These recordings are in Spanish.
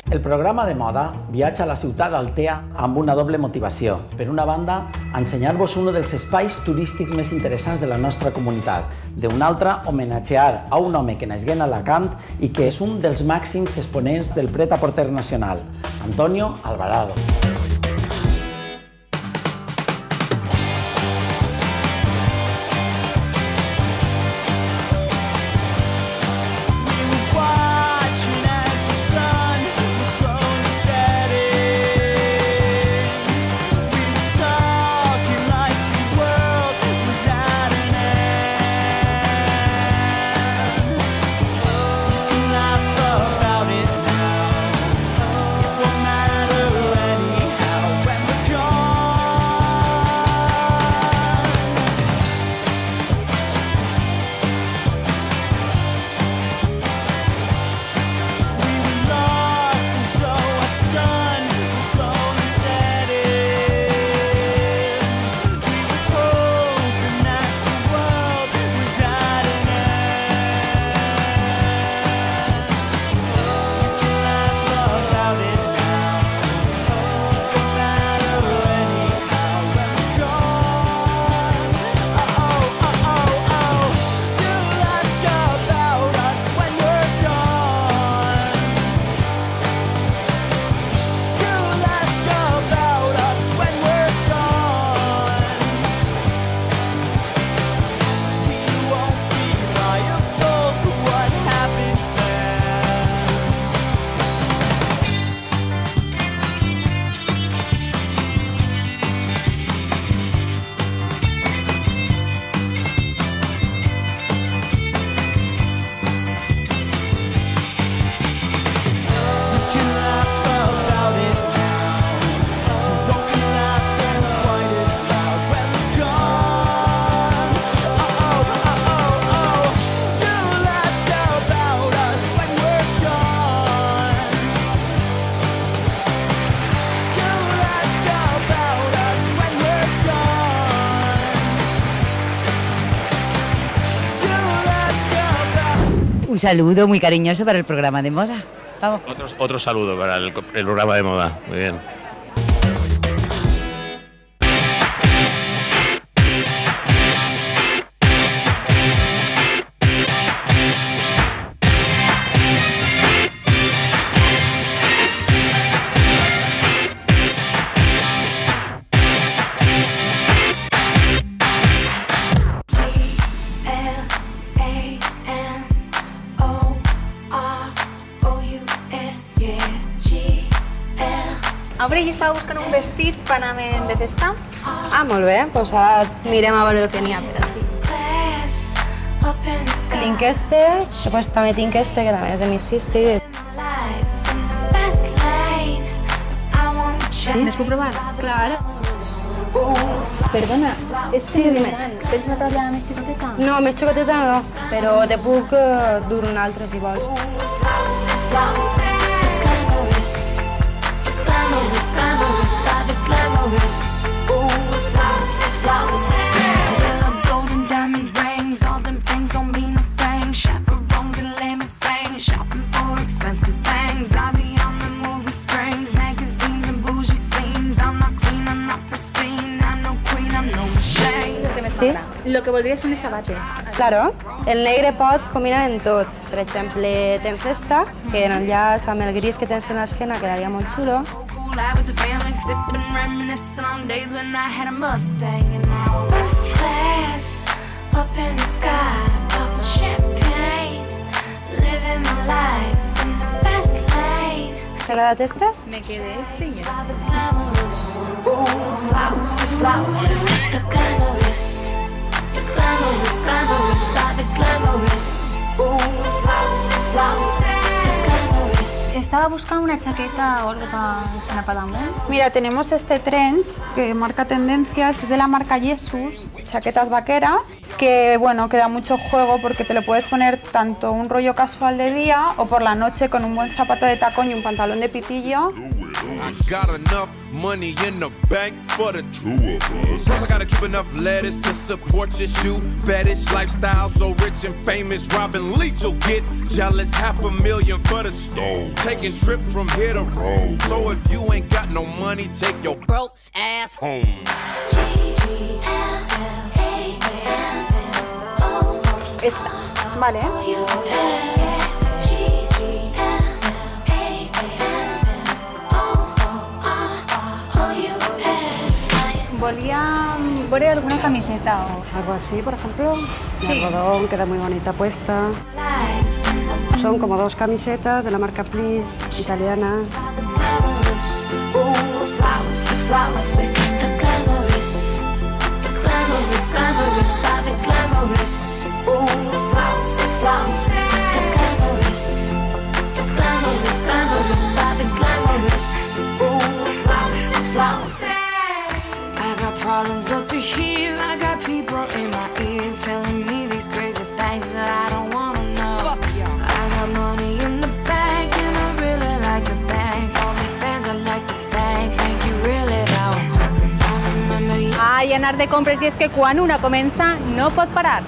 El programa de moda viatja a la ciutat d'Altea amb una doble motivació. Per una banda, ensenyar-vos un dels espais turístics més interessants de la nostra comunitat. D'una altra, homenatjar a un home que nasgué a Alacant i que és un dels màxims exponents del pret-a-porter nacional, Antonio Alvarado. Un saludo muy cariñoso para el programa de moda. Vamos. Otro saludo para el programa de moda. Muy bien. Avui jo estava buscant un vestit per anar de festa. Ah, molt bé, doncs ara mirem a veure el que n'hi ha per ací. Tinc este, després també tinc este, que també és de Mississippi. Sí? ¿Me puc provar? Clar. Perdona, és Sí, dime. Tens una talla més xicoteta? No, més xicoteta no, però te puc dur una altra si vols. Sí? Lo que voldria són les sabates. Claro, el negre pots combinar en tot. Per exemple, tens esta, que en enllaç amb el gris que tens en l'esquena quedaria molt xulo. T'ha agradat estes? Me quedé este y este. Estaba buscando una chaqueta o algo para damunt. Mira, tenemos este trench que marca tendencias, es de la marca Jesus, chaquetas vaqueras, que bueno, que da mucho juego porque te lo puedes poner tanto un rollo casual de día o por la noche con un buen zapato de tacón y un pantalón de pitillo. I got enough money in the bank for the two of us. Plus I gotta keep enough lettuce to support your shoe fetish lifestyle. So rich and famous, Robin Leach will get jealous. $500,000 for the stove. Taking trips from here to Rome. So if you ain't got no money, take your broke ass home. Esta, vale. ¿Volia alguna camiseta o...? Algo así, por ejemplo. De algodón, queda muy bonita puesta. Son como 2 camisetas de la marca Please, italiana. Problems up to here, I got people in my ear telling me these crazy things that I don't wanna know. I got money in the bank and I really like to thank all my fans. I like to thank you really though, 'cause I remember you. Ai, anar de compres i és que quan una comença no pot parar.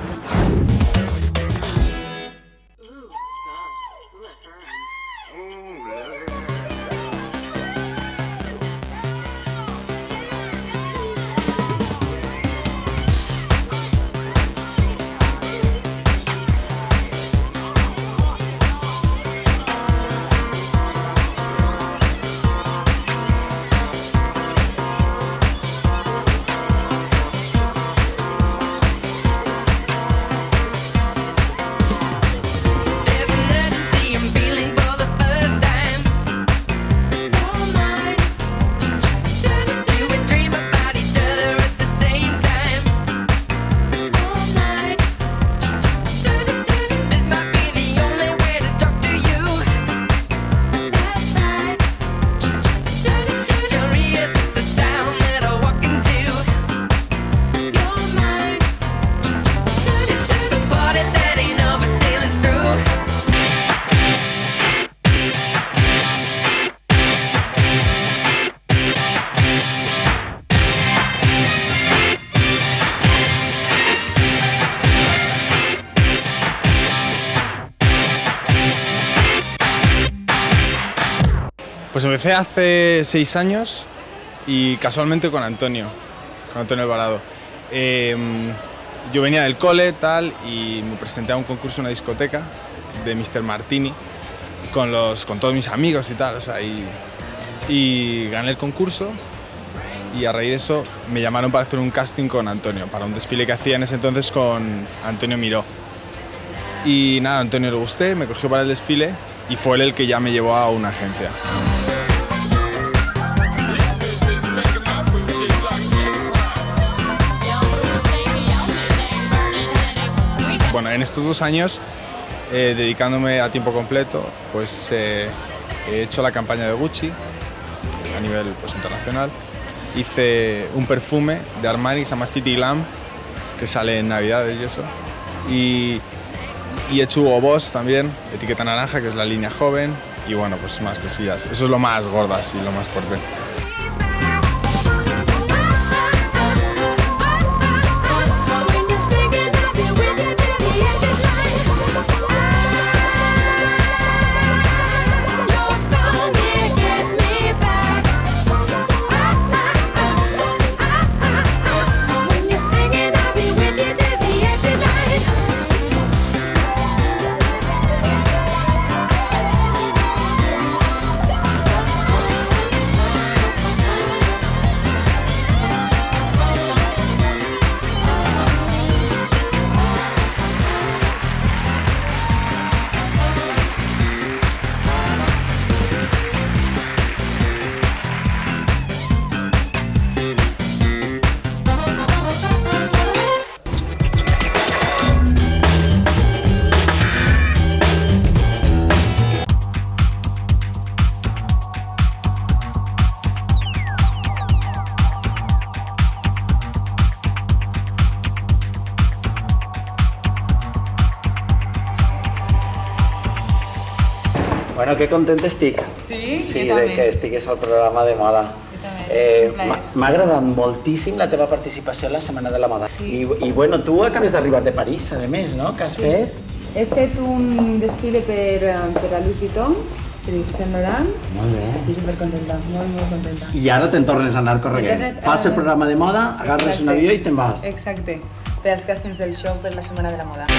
Pues empecé hace 6 años y casualmente con Antonio Alvarado. Yo venía del cole tal y me presenté a un concurso en una discoteca de Mr. Martini con todos mis amigos y tal, o sea, y gané el concurso y a raíz de eso me llamaron para hacer un casting con Antonio, para un desfile que hacía en ese entonces con Antonio Miró. Y nada, a Antonio le gusté, me cogió para el desfile y fue él el que ya me llevó a una agencia. Bueno, en estos 2 años, dedicándome a tiempo completo, pues he hecho la campaña de Gucci a nivel pues, internacional. Hice un perfume de Armani, se llama City Glam, que sale en Navidades y eso. Y he hecho Hugo Boss también, etiqueta naranja, que es la línea joven. Y bueno, pues más cosillas. Eso es lo más gordas y lo más fuerte. Bueno, que content estic. Sí, sí, de que estigués al programa de moda. M'ha agradat moltíssim la teva participació en la Setmana de la Moda. Sí. I bueno, tu acabes d'arribar de París, a més, no? Què has fet? He fet un desfile per a Louis Vuitton, per Yves Saint Laurent. Molt bé. Estic supercontenta, molt contenta. I ara te'n tornes a anar correguents. Fas el programa de moda, agarres un avió i te'n vas. Exacte, per als càstings del show per la Setmana de la Moda.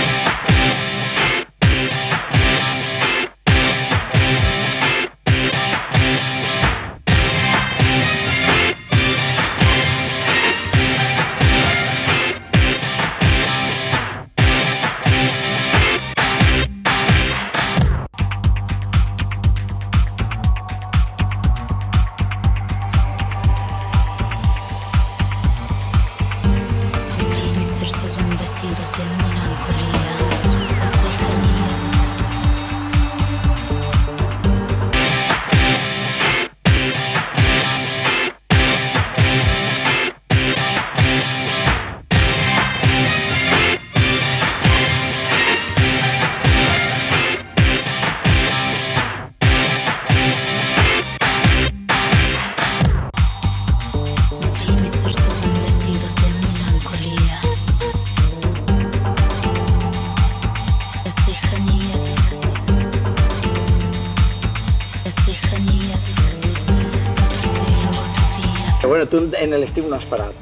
Bueno, tú en el estío no has parado.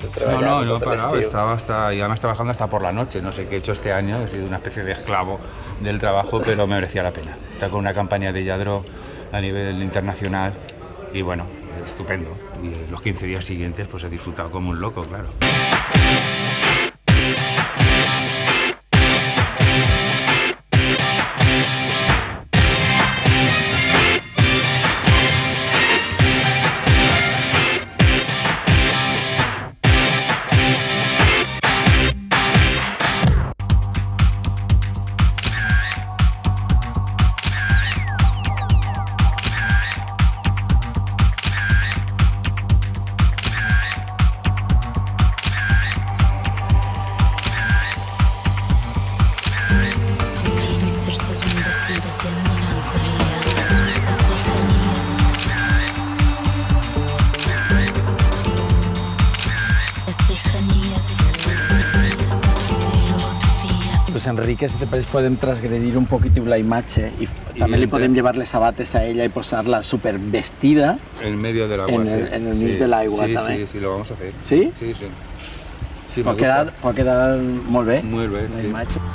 No he parado, estaba y además trabajando hasta por la noche. No sé qué he hecho este año, he sido una especie de esclavo del trabajo, pero me merecía la pena. Está con una campaña de Lladró a nivel internacional y bueno, estupendo. Y los 15 días siguientes pues he disfrutado como un loco, claro. Pues Enrique, si te parece, podem transgredir un poquito la imatge i també li podem llevar les sabates a ella i posar-la super vestida en medio del agua, en el mig de l'aigua també. Sí, lo vamos a hacer. ¿Sí? Sí. Sí, pot quedar molt bé la imatge.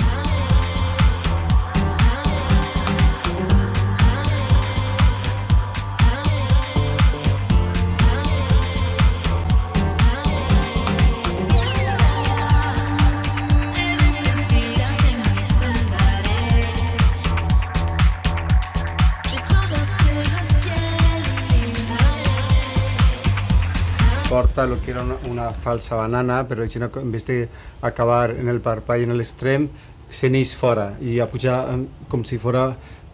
Porta lo que era una falsa banana, però en vez de acabar en el parpall en l'extrem, se n'eix fora i a pujar com si fora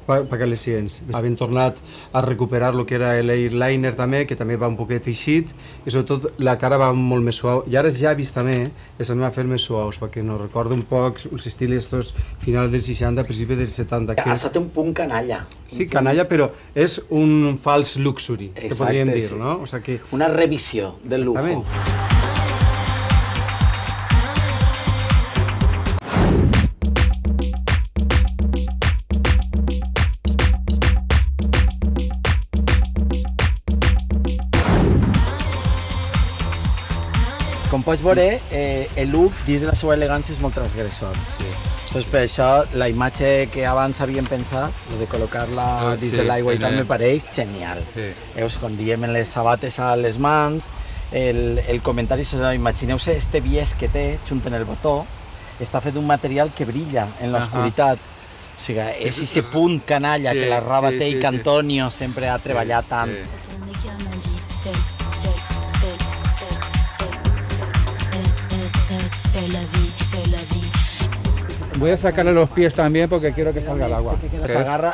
perquè les cients. Havien tornat a recuperar el que era l'eyeliner també, que també va un poquet eixit, i sobretot la cara va molt més suau. I ara els llavis també els han a fer més suaus, perquè nos recorda un poc uns estils estos final dels 60, principi dels 70. Això té un punt canalla. Sí, canalla, però és un fals luxury, que podríem dir, no? O sea que... Una revisió del lujo. Com pots veure, el look, dins de la seva elegància, és molt transgressor. Doncs per això, la imatge que abans havíem pensat, de col·locar-la dins de l'aigua i tal, me pareix genial. Quan diem les sabates a les mans, el comentari és, imagineu-se este bies que té, junt en el botó, està fet d'un material que brilla en l'oscuritat. O sigui, és aquest punt canalla que la Rabatté i que Antonio sempre ha treballat tant. Voy a sacarle los pies también porque quiero que salga el agua.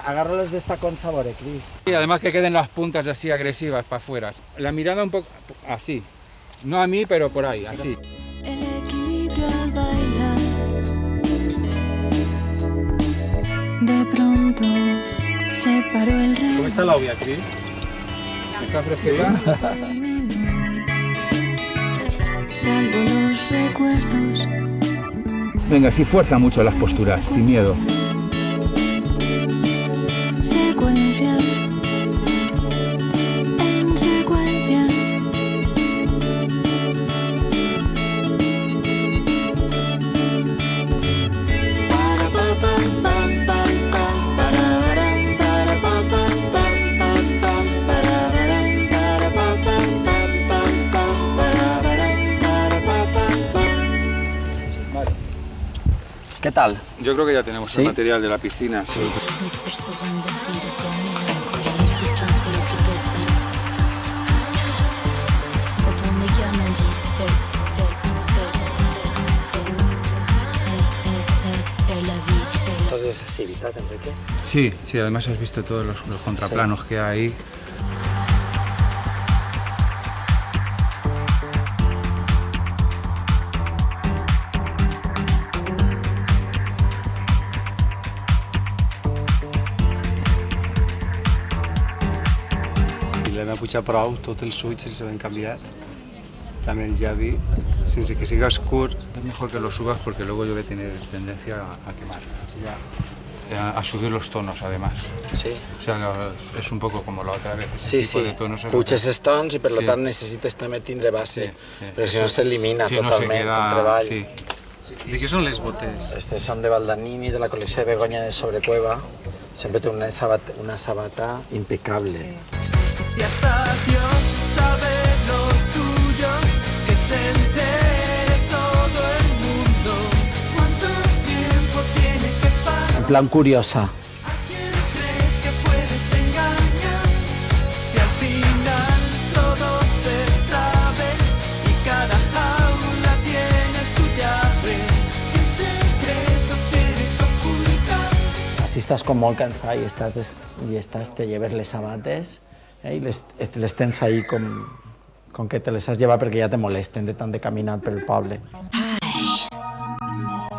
Agárralos de esta con sabor, Cris. Y además que queden las puntas así agresivas para afuera. La mirada un poco así. No a mí, pero por ahí, así. El equilibrio al bailar. De pronto se paró el reloj. ¿Cómo está la obvia, Cris? ¿Está fresquita? Salvo los recuerdos. Venga, sí, fuerza mucho las posturas, sin miedo. Secuencias. En secuencias. ¿Qué tal? Yo creo que ya tenemos ¿Sí? el material de la piscina. Sí. Entonces, sí, ¿verdad, Enrique? Sí, sí, además has visto todos los contraplanos que hay. L'hem apujat prou, tots els ulls se ven canviat. També el llavi, sense que siga oscur. Es mejor que lo subas porque luego yo voy a tener tendencia a quemar. A subir los tonos, además. Sí. O sea, es un poco como la otra vez. Sí, sí. Puges els tons i per Sí. tant necessites també tindre base, Sí. però si no s'elimina Sí, no totalment se queda, el treball. sí. De què són les botes? Estes són de Baldanini, de la col·lecció de Begoña de Sobrecueva. Sempre té una sabata impecable. Sí. Si hasta Dios sabe lo tuyo, que se entere todo el mundo. ¿Cuánto tiempo tiene que pasar? En plan curiosa. ¿A quién crees que puedes engañar? Si al final todo se sabe y cada jaula tiene su llave. ¿Qué secreto quieres ocultar? Si estàs com molt cansat i te lleves les sabates i les tens ahí com que te les has llevat perquè ja te molesten de tant de caminar pel poble. Hi.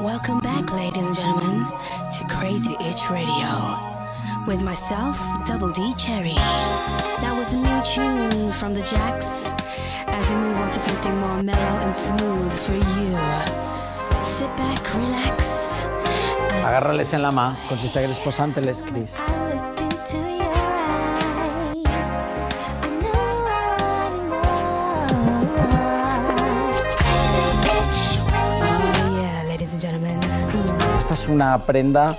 Welcome back, ladies and gentlemen, to Crazy Itch Radio. With myself, Double D Cherry. That was a new tune from the Jacks. As we move on to something more mellow and smooth for you. Sit back, relax. Agarra-les en la mà, com si estigués posant-te-les, Cris. Esta es una prenda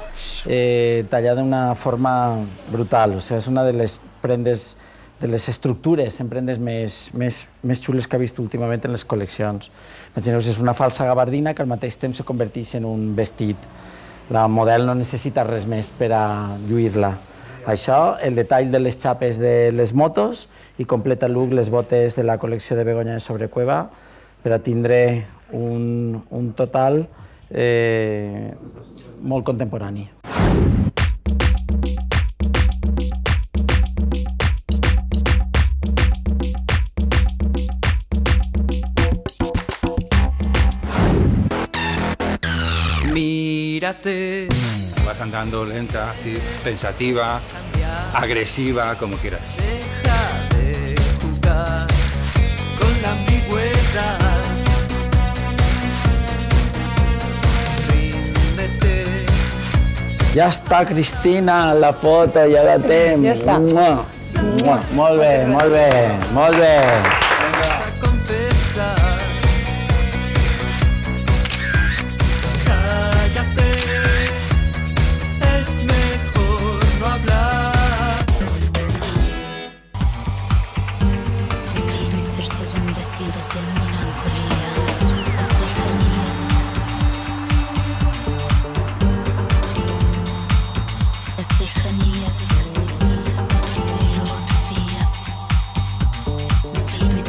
tallada de una forma brutal, o sea, és una de les prendes, de les estructures en prendes més xules que he vist últimament en les col·leccions. Imagineu-vos, és una falsa gabardina que al mateix temps se converteix en un vestit. La model no necessita res més per a lluir-la. Això, el detall de les xapes de les motos i completa look les botes de la col·lecció de Begoña de Sobrecueva per a tindre un total molt contemporani. Mírate. Vas andando lenta, así, pensativa, agresiva, como quieras. Deja de jugar con la ambigüedad. Ríndete. Ja està, Cristina, la foto, ja la tens. Ja està. Mua. Mua. Molt bé, molt bé, molt bé. Vamos a confesar. Cállate. Es mejor no hablar. Mis versos son vestidos de melancolía. Es lejanía. Es lejanía. Otro cielo, otro día. Mis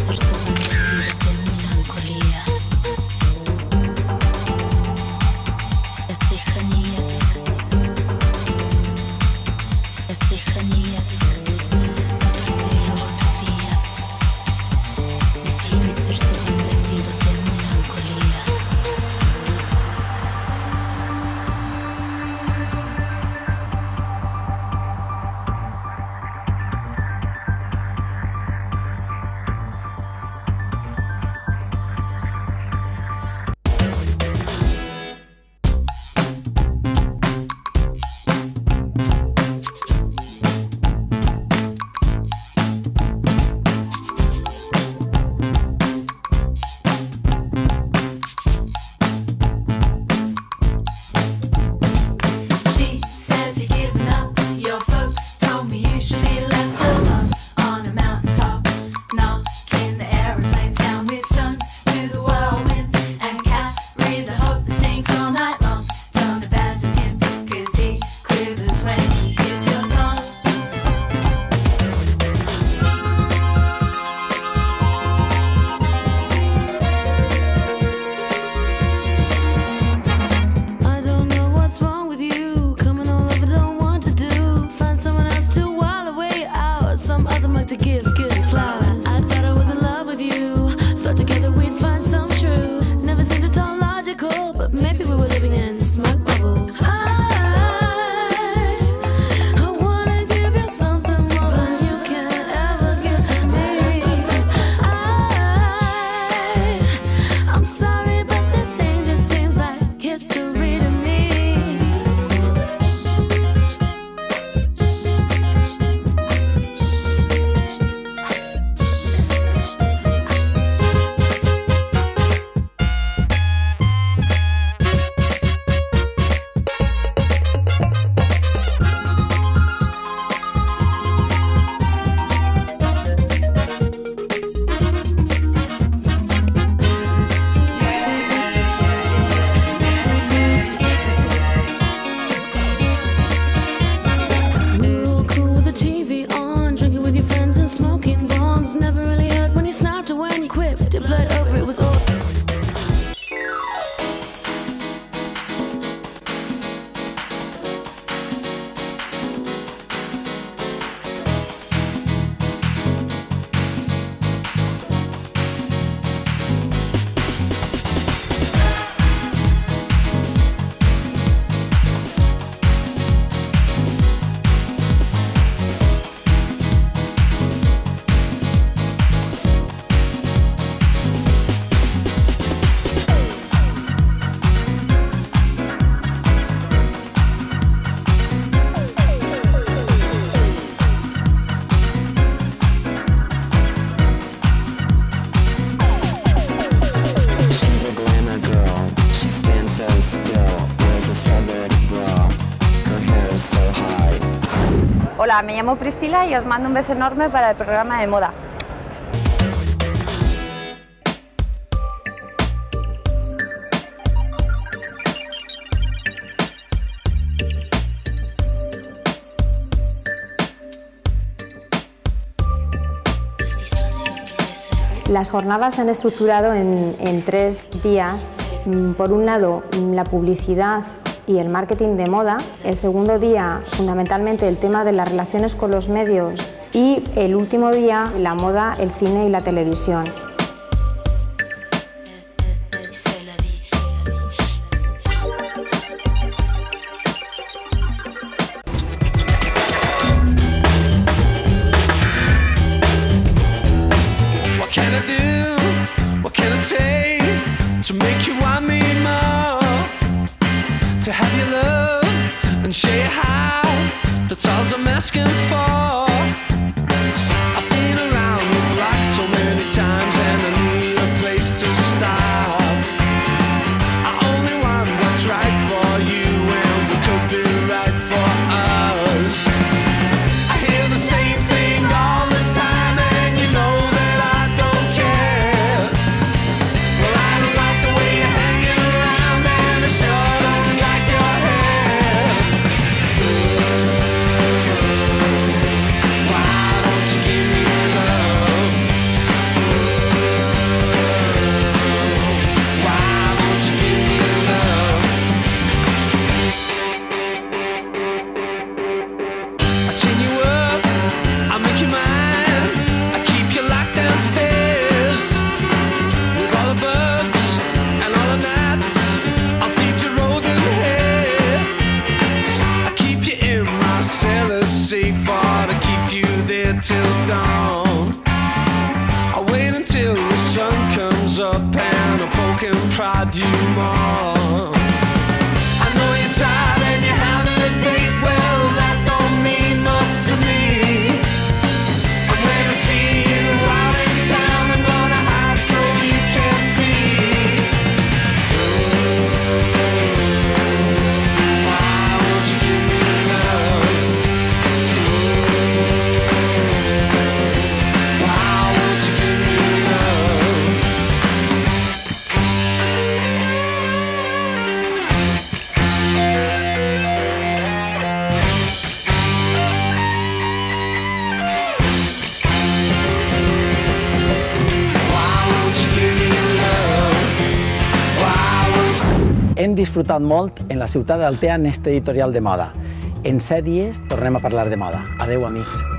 to give flowers. I thought I was in love with you, thought together we'd find some truth. Never seemed at all logical, but maybe we were living in smoke bubbles. I wanna give you something more than you can ever give to me. I'm sorry, but this thing just seems like history to me. Hola, me llamo Priscila y os mando un beso enorme para el programa de moda. Las jornadas se han estructurado en 3 días. Por un lado, la publicidad y el marketing de moda. El segundo día, fundamentalmente, el tema de las relaciones con los medios. Y el último día, la moda, el cine y la televisión. Hem disfrutat molt en la ciutat d'Altea en este editorial de moda. En 7 dies tornem a parlar de moda. Adeu, amics.